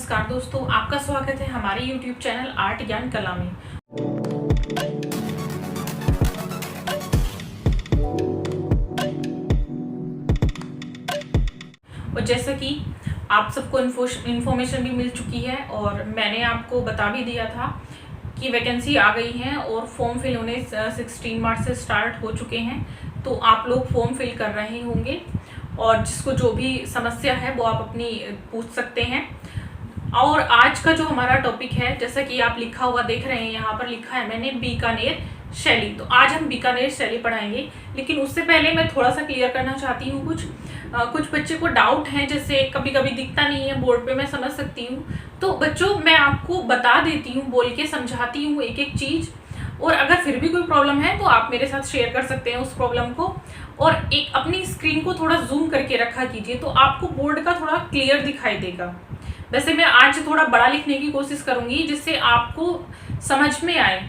नमस्कार दोस्तों, आपका स्वागत है हमारे YouTube चैनल आर्ट ज्ञान कला में। और जैसा कि आप सबको इन्फॉर्मेशन भी मिल चुकी है और मैंने आपको बता भी दिया था कि वैकेंसी आ गई है और फॉर्म फिल होने 16 मार्च से स्टार्ट हो चुके हैं। तो आप लोग फॉर्म फिल कर रहे होंगे और जिसको जो भी समस्या है वो आप अपनी पूछ सकते हैं। और आज का जो हमारा टॉपिक है, जैसा कि आप लिखा हुआ देख रहे हैं, यहाँ पर लिखा है मैंने बीकानेर शैली। तो आज हम बीकानेर शैली पढ़ाएंगे, लेकिन उससे पहले मैं थोड़ा सा क्लियर करना चाहती हूँ। कुछ बच्चे को डाउट है, जैसे कभी कभी दिखता नहीं है बोर्ड पे, मैं समझ सकती हूँ। तो बच्चों, मैं आपको बता देती हूँ, बोल के समझाती हूँ एक एक चीज़, और अगर फिर भी कोई प्रॉब्लम है तो आप मेरे साथ शेयर कर सकते हैं उस प्रॉब्लम को। और एक अपनी स्क्रीन को थोड़ा जूम करके रखा कीजिए तो आपको बोर्ड का थोड़ा क्लियर दिखाई देगा। वैसे मैं आज थोड़ा बड़ा लिखने की कोशिश करूंगी जिससे आपको समझ में आए।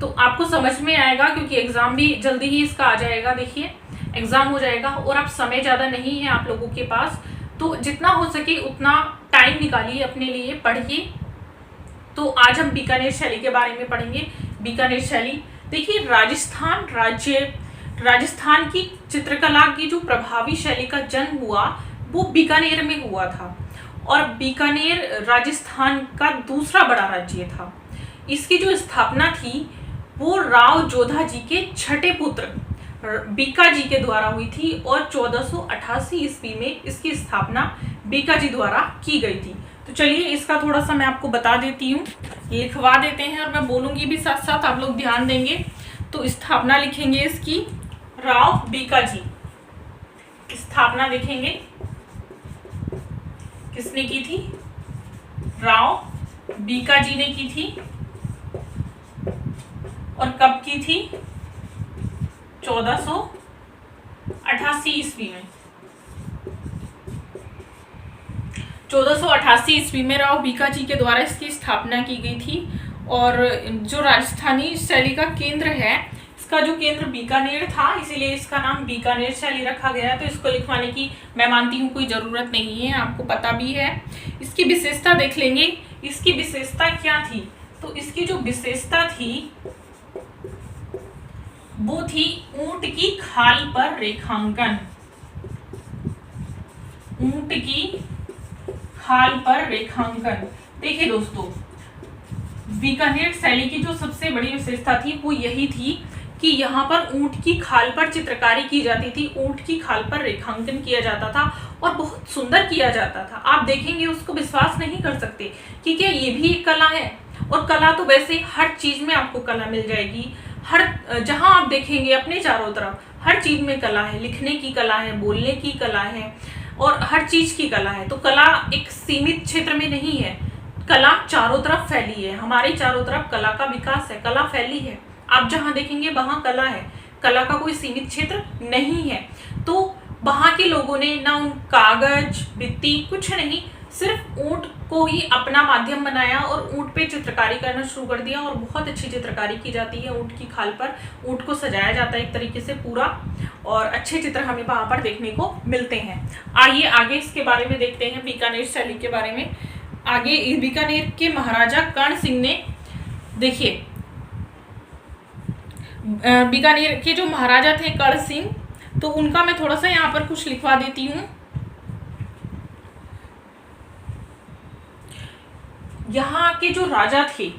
तो आपको समझ में आएगा क्योंकि एग्ज़ाम भी जल्दी ही इसका आ जाएगा। देखिए, एग्ज़ाम हो जाएगा और अब समय ज़्यादा नहीं है आप लोगों के पास, तो जितना हो सके उतना टाइम निकालिए अपने लिए, पढ़िए। तो आज हम बीकानेर शैली के बारे में पढ़ेंगे। बीकानेर शैली, देखिए, राजस्थान की चित्रकला की जो प्रभावी शैली का जन्म हुआ वो बीकानेर में हुआ था, और बीकानेर राजस्थान का दूसरा बड़ा राज्य था। इसकी जो स्थापना थी वो राव जोधा जी के छठे पुत्र बीका जी के द्वारा हुई थी, और 1488 ईस्वी में इसकी स्थापना बीका जी द्वारा की गई थी। तो चलिए इसका थोड़ा सा मैं आपको बता देती हूँ, लिखवा देते हैं, और मैं बोलूँगी भी साथ साथ, आप लोग ध्यान देंगे। तो स्थापना लिखेंगे इसकी, राव बीका जी। स्थापना लिखेंगे, किसने की थी? राव बीका जी ने की थी। और कब की थी? 1488 ईस्वी में। 1488 ईस्वी में राव बीका जी के द्वारा इसकी स्थापना की गई थी। और जो राजस्थानी शैली का केंद्र है, इसका जो केंद्र बीकानेर था, इसीलिए इसका नाम बीकानेर शैली रखा गया। तो इसको लिखवाने की मैं मानती हूँ कोई ज़रूरत नहीं है, आपको पता भी है। इसकी विशेषता देख लेंगे, इसकी विशेषता क्या थी? तो इसकी जो विशेषता थी वो थी ऊंट की खाल पर रेखांकन। ऊंट की खाल पर रेखांकन। देखिए दोस्तों, बीकानेर शैली की जो सबसे बड़ी विशेषता थी वो यही थी कि यहाँ पर ऊंट की खाल पर चित्रकारी की जाती थी, ऊंट की खाल पर रेखांकन किया जाता था और बहुत सुंदर किया जाता था। आप देखेंगे उसको विश्वास नहीं कर सकते कि क्या ये भी एक कला है। और कला तो वैसे हर चीज में आपको कला मिल जाएगी। हर जहां आप देखेंगे अपने चारों तरफ हर चीज में कला है। लिखने की कला है, बोलने की कला है, और हर चीज की कला है। तो कला एक सीमित क्षेत्र में नहीं है, कला चारों तरफ फैली है। हमारे चारों तरफ कला का विकास है, कला फैली है। आप जहां देखेंगे वहां कला है, कला का कोई सीमित क्षेत्र नहीं है। तो वहां के लोगों ने ना उन कागज भित्ति कुछ नहीं, सिर्फ ऊंट को ही अपना माध्यम बनाया और ऊंट पे चित्रकारी करना शुरू कर दिया। और बहुत अच्छी चित्रकारी की जाती है ऊंट की खाल पर। ऊंट को सजाया जाता है एक तरीके से पूरा, और अच्छे चित्र हमें वहां पर देखने को मिलते हैं। आइए आगे इसके बारे में देखते हैं, बीकानेर शैली के बारे में। आगे बीकानेर के महाराजा कर्ण सिंह ने, देखिए, बीकानेर के जो महाराजा थे कर्ण सिंह, तो उनका मैं थोड़ा सा यहाँ पर कुछ लिखवा देती हूँ। यहाँ के जो राजा थे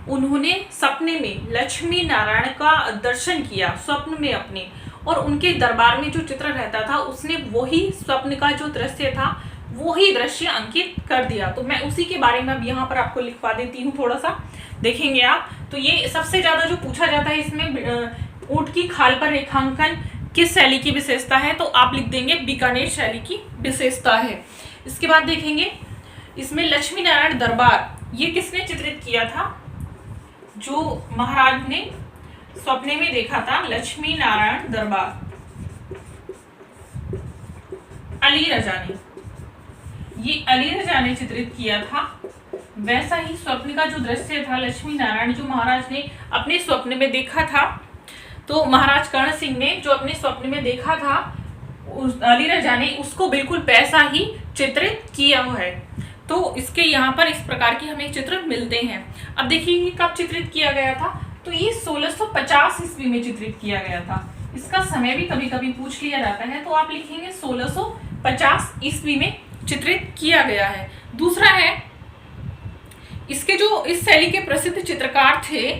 उन्होंने सपने में लक्ष्मी नारायण का दर्शन किया, स्वप्न में अपने, और उनके दरबार में जो चित्र रहता था उसने वही स्वप्न का जो दृश्य था वही दृश्य अंकित कर दिया। तो मैं उसी के बारे में अब यहाँ पर आपको लिखवा देती हूँ थोड़ा सा, देखेंगे आप। तो ये सबसे ज्यादा जो पूछा जाता है इसमें, ऊंट की खाल पर रेखांकन किस शैली की विशेषता है, तो आप लिख देंगे बीकानेर शैली की विशेषता है। इसके बाद देखेंगे इसमें लक्ष्मी नारायण दरबार, ये किसने चित्रित किया था? जो महाराज ने सपने में देखा था, लक्ष्मी नारायण दरबार, अली रजा ने, ये अली रजा ने चित्रित किया था। वैसा ही स्वप्न का जो दृश्य था लक्ष्मी नारायण, जो महाराज ने अपने स्वप्न में देखा था, तो महाराज कर्ण सिंह ने जो अपने स्वप्न में देखा था, अली रजा ने उसको बिल्कुल वैसा ही चित्रित किया हुआ है। तो इसके यहाँ पर इस प्रकार के हमें चित्र मिलते हैं। अब देखिए ये कब चित्रित किया गया था, तो ये 1650 ईस्वी में चित्रित किया गया था। इसका समय भी कभी कभी पूछ लिया जाता है, तो आप लिखेंगे 1650 ईस्वी में चित्रित किया गया है। दूसरा है, इसके जो इस शैली के प्रसिद्ध चित्रकार थे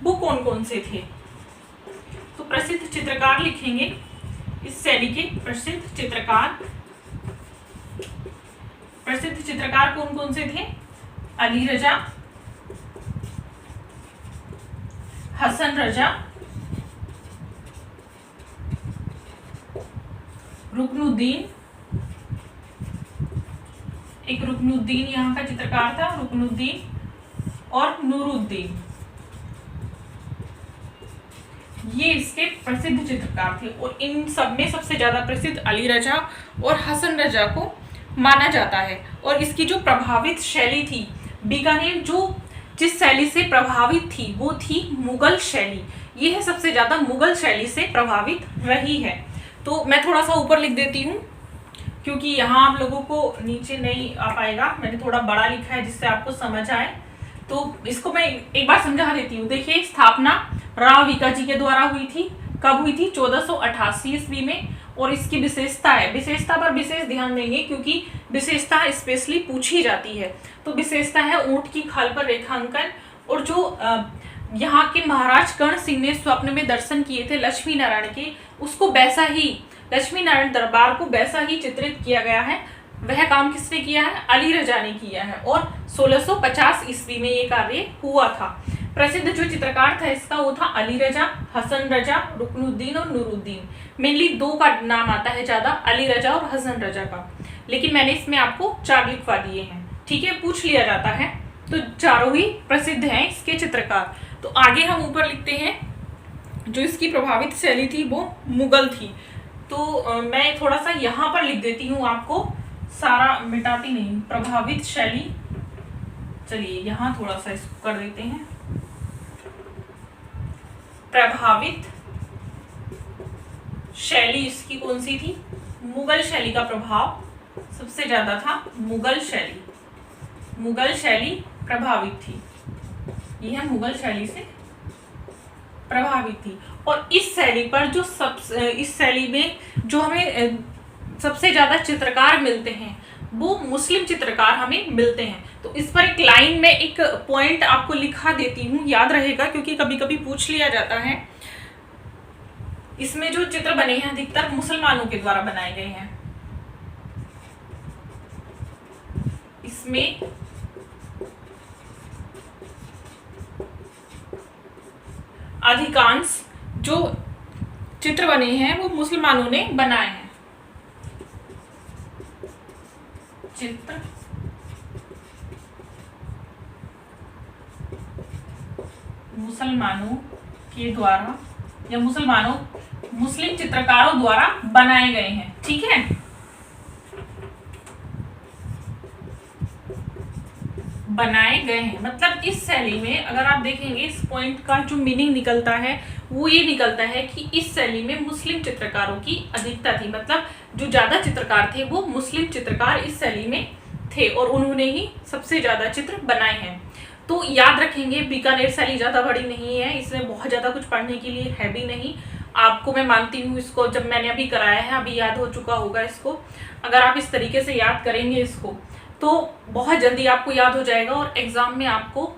वो कौन कौन से थे, तो प्रसिद्ध चित्रकार लिखेंगे, इस शैली के प्रसिद्ध चित्रकार कौन कौन से थे, अली रजा, हसन रजा, रुकनुद्दीन, एक रुकनुद्दीन यहाँ का चित्रकार था, रुकनुद्दीन, और नूरुद्दीन। ये इसके प्रसिद्ध चित्रकार थे और इन सब में सबसे ज्यादा प्रसिद्ध अली रजा और हसन रजा को माना जाता है। और इसकी जो प्रभावित शैली थी, बीकानेर जो जिस शैली से प्रभावित थी वो थी मुगल शैली। ये है सबसे ज्यादा मुगल शैली से प्रभावित रही है। तो मैं थोड़ा सा ऊपर लिख देती हूँ क्योंकि यहाँ आप लोगों को नीचे नहीं आ पाएगा, मैंने थोड़ा बड़ा लिखा है जिससे आपको समझ आए। तो इसको मैं एक बार समझा देती हूँ। देखिए, स्थापना राव वीकाजी के द्वारा हुई थी। कब हुई थी? 1488 ईस्वी में। और इसकी विशेषता है, विशेषता पर विशेष ध्यान देंगे क्योंकि विशेषता स्पेशली पूछी जाती है। तो विशेषता है ऊंट की खाल पर रेखांकन, और जो यहाँ के महाराज कर्ण सिंह ने स्वप्न में दर्शन किए थे लक्ष्मी नारायण के, उसको वैसा ही, लक्ष्मी नारायण दरबार को वैसा ही चित्रित किया गया है। वह काम किसने किया है? अली रजा ने किया है। और 1650 ईस्वी में ये कार्य हुआ था। प्रसिद्ध जो चित्रकार था इसका वो था अली रजा, हसन रजा, रुकनुद्दीन और नूरुद्दीन। मेनली दो का नाम आता है ज्यादा, अली रजा और हसन रजा का, लेकिन मैंने इसमें आपको 4 लिखवा दिए हैं। ठीक है, पूछ लिया जाता है तो चारों ही प्रसिद्ध हैं इसके चित्रकार। तो आगे हम ऊपर लिखते हैं, जो इसकी प्रभावित शैली थी वो मुगल थी। तो मैं थोड़ा सा यहाँ पर लिख देती हूँ, आपको सारा मिटाती नहीं, प्रभावित शैली। चलिए यहाँ थोड़ा सा इसको कर देते हैं, प्रभावित शैली इसकी कौन सी थी? मुगल शैली का प्रभाव सबसे ज्यादा था। मुगल शैली प्रभावित थी, यह मुगल शैली से प्रभावित थी। और इस शैली पर जो इस शैली में जो हमें सबसे ज्यादा चित्रकार मिलते हैं वो मुस्लिम चित्रकार हमें मिलते हैं। तो इस पर एक लाइन में एक पॉइंट आपको लिखा देती हूँ, याद रहेगा क्योंकि कभी कभी पूछ लिया जाता है। इसमें जो चित्र बने हैं अधिकतर मुसलमानों के द्वारा बनाए गए हैं। इसमें अधिकांश जो चित्र बने हैं वो मुसलमानों ने बनाए हैं। चित्र मुसलमानों के द्वारा या मुस्लिम चित्रकारों द्वारा बनाए गए हैं। ठीक है, बनाए गए हैं मतलब इस शैली में अगर आप देखेंगे इस पॉइंट का जो मीनिंग निकलता है वो ये निकलता है कि इस शैली में मुस्लिम चित्रकारों की अधिकता थी। मतलब जो ज्यादा चित्रकार थे वो मुस्लिम चित्रकार इस शैली में थे और उन्होंने ही सबसे ज्यादा चित्र बनाए हैं। तो याद रखेंगे, बीकानेर शैली ज्यादा बड़ी नहीं है, इसमें बहुत ज्यादा कुछ पढ़ने के लिए है भी नहीं। आपको मैं मानती हूँ, इसको जब मैंने अभी कराया है अभी याद हो चुका होगा। इसको अगर आप इस तरीके से याद करेंगे इसको तो बहुत जल्दी आपको याद हो जाएगा और एग्जाम में आपको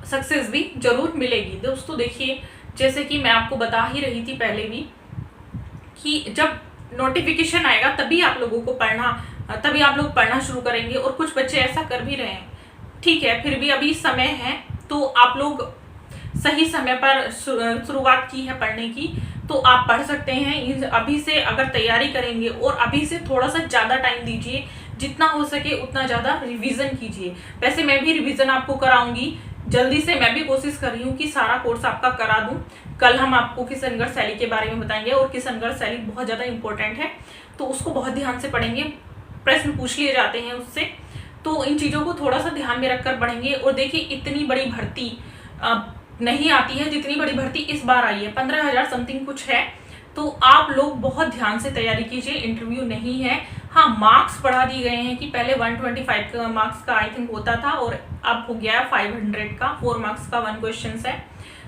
सक्सेस भी जरूर मिलेगी। दोस्तों देखिए, जैसे कि मैं आपको बता ही रही थी पहले भी कि जब नोटिफिकेशन आएगा तभी आप लोगों को तभी आप लोग पढ़ना शुरू करेंगे और कुछ बच्चे ऐसा कर भी रहे हैं। ठीक है, फिर भी अभी समय है तो आप लोग सही समय पर शुरुआत की है पढ़ने की तो आप पढ़ सकते हैं। अभी से अगर तैयारी करेंगे और अभी से थोड़ा सा ज़्यादा टाइम दीजिए, जितना हो सके उतना ज़्यादा रिवीजन कीजिए। वैसे मैं भी रिवीजन आपको कराऊंगी जल्दी से, मैं भी कोशिश कर रही हूँ कि सारा कोर्स आपका करा दूँ। कल हम आपको किशनगढ़ शैली के बारे में बताएंगे और किशनगढ़ शैली बहुत ज़्यादा इंपॉर्टेंट है तो उसको बहुत ध्यान से पढ़ेंगे, प्रश्न पूछ लिए जाते हैं उससे। तो इन चीज़ों को थोड़ा सा ध्यान में रखकर पढ़ेंगे। और देखिए, इतनी बड़ी भर्ती नहीं आती है जितनी बड़ी भर्ती इस बार आई है, 15,000 समथिंग कुछ है। तो आप लोग बहुत ध्यान से तैयारी कीजिए, इंटरव्यू नहीं है, हाँ, मार्क्स बढ़ा दिए गए हैं कि पहले 125 का मार्क्स का आई थिंक होता था और अब हो गया है 500 का। 4 मार्क्स का 1 क्वेश्चन है।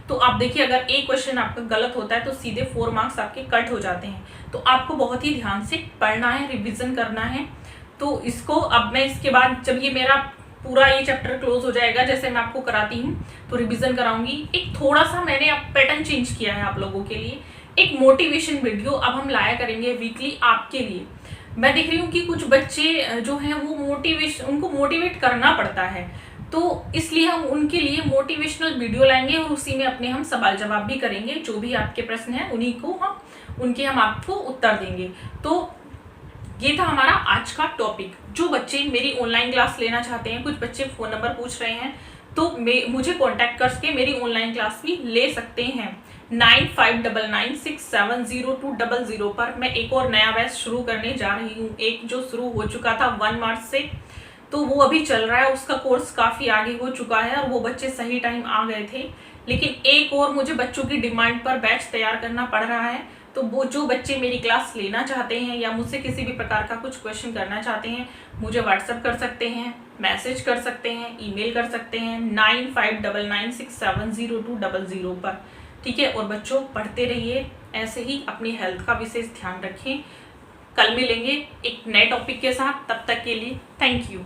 तो आप देखिए, अगर एक क्वेश्चन आपका गलत होता है तो सीधे 4 मार्क्स आपके कट हो जाते हैं। तो आपको बहुत ही ध्यान से पढ़ना है, रिविजन करना है। तो इसको अब मैं इसके बाद जब ये मेरा पूरा ये चैप्टर क्लोज हो जाएगा, जैसे मैं आपको कराती हूँ तो रिवीजन कराऊंगी। एक थोड़ा सा मैंने अब पैटर्न चेंज किया है आप लोगों के लिए। एक मोटिवेशन वीडियो अब हम लाया करेंगे वीकली आपके लिए। मैं देख रही हूँ कि कुछ बच्चे जो हैं वो उनको मोटिवेट करना पड़ता है, तो इसलिए हम उनके लिए मोटिवेशनल वीडियो लाएंगे और उसी में अपने हम सवाल जवाब भी करेंगे। जो भी आपके प्रश्न हैं उनके हम आपको उत्तर देंगे। तो ये था हमारा आज का टॉपिक। जो बच्चे मेरी ऑनलाइन क्लास लेना चाहते हैं, कुछ बच्चे फ़ोन नंबर पूछ रहे हैं, तो मुझे कांटेक्ट करके मेरी ऑनलाइन क्लास भी ले सकते हैं। 9599670200 पर मैं एक और नया बैच शुरू करने जा रही हूँ। एक जो शुरू हो चुका था 1 मार्च से, तो वो अभी चल रहा है। उसका कोर्स काफ़ी आगे हो चुका है और वो बच्चे सही टाइम आ गए थे, लेकिन एक और मुझे बच्चों की डिमांड पर बैच तैयार करना पड़ रहा है। तो वो जो बच्चे मेरी क्लास लेना चाहते हैं या मुझसे किसी भी प्रकार का कुछ क्वेश्चन करना चाहते हैं, मुझे व्हाट्सअप कर सकते हैं, मैसेज कर सकते हैं, ईमेल कर सकते हैं 9599670200 पर। ठीक है। और बच्चों, पढ़ते रहिए ऐसे ही, अपनी हेल्थ का विशेष ध्यान रखें। कल मिलेंगे एक नए टॉपिक के साथ, तब तक के लिए थैंक यू।